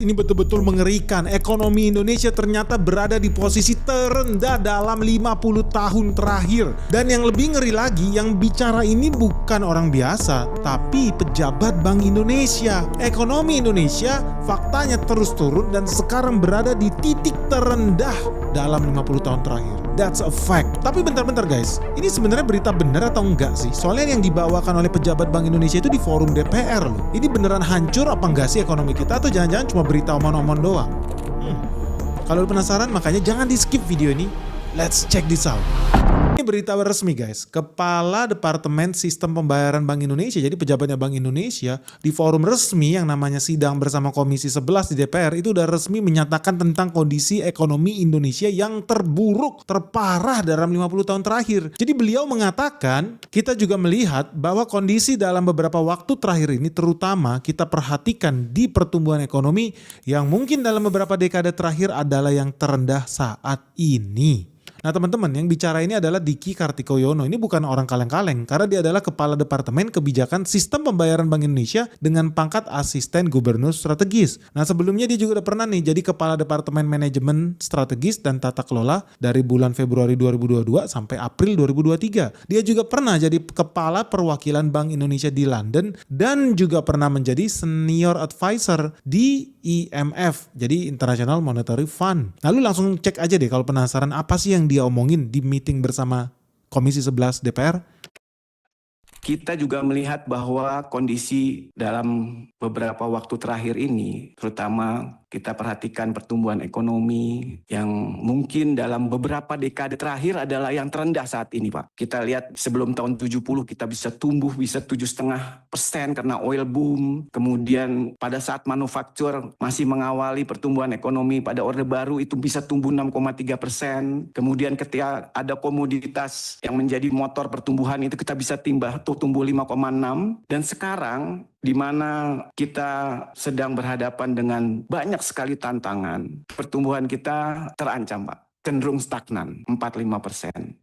Ini betul-betul mengerikan. Ekonomi Indonesia ternyata berada di posisi terendah dalam 50 tahun terakhir. Dan yang lebih ngeri lagi, yang bicara ini bukan orang biasa, tapi pejabat Bank Indonesia. Ekonomi Indonesia faktanya terus turun dan sekarang berada di titik terendah dalam 50 tahun terakhir. That's a fact. Tapi bentar-bentar guys, ini sebenarnya berita benar atau enggak sih? Soalnya yang dibawakan oleh pejabat Bank Indonesia itu di forum DPR loh. Ini beneran hancur apa enggak sih ekonomi kita, atau jangan-jangan cuma berita omong-omong doang? Kalau penasaran, makanya jangan di skip video ini. Let's check this out. Ini berita resmi guys. Kepala Departemen Sistem Pembayaran Bank Indonesia, jadi pejabatnya Bank Indonesia, di forum resmi yang namanya sidang bersama Komisi 11 di DPR itu udah resmi menyatakan tentang kondisi ekonomi Indonesia yang terburuk, terparah dalam 50 tahun terakhir. Jadi beliau mengatakan, kita juga melihat bahwa kondisi dalam beberapa waktu terakhir ini terutama kita perhatikan di pertumbuhan ekonomi yang mungkin dalam beberapa dekade terakhir adalah yang terendah saat ini. Nah teman-teman, yang bicara ini adalah Diki Kartikoyono. Ini bukan orang kaleng-kaleng karena dia adalah Kepala Departemen Kebijakan Sistem Pembayaran Bank Indonesia dengan pangkat Asisten Gubernur Strategis. Nah sebelumnya dia juga udah pernah nih jadi Kepala Departemen Manajemen Strategis dan Tata Kelola dari bulan Februari 2022 sampai April 2023. Dia juga pernah jadi Kepala Perwakilan Bank Indonesia di London dan juga pernah menjadi Senior Advisor di IMF, jadi International Monetary Fund. Lalu langsung cek aja deh kalau penasaran apa sih yang dia omongin di meeting bersama Komisi 11 DPR. Kita juga melihat bahwa kondisi dalam beberapa waktu terakhir ini, terutama kita perhatikan pertumbuhan ekonomi yang mungkin dalam beberapa dekade terakhir adalah yang terendah saat ini, Pak. Kita lihat sebelum tahun 70 kita bisa tumbuh bisa 7,5% karena oil boom. Kemudian pada saat manufaktur masih mengawali pertumbuhan ekonomi pada Orde Baru itu bisa tumbuh 6,3%. Kemudian ketika ada komoditas yang menjadi motor pertumbuhan itu kita bisa tumbuh 5,6. Dan sekarang di mana kita sedang berhadapan dengan banyak sekali tantangan, pertumbuhan kita terancam, Pak. Cenderung stagnan, 4-5%.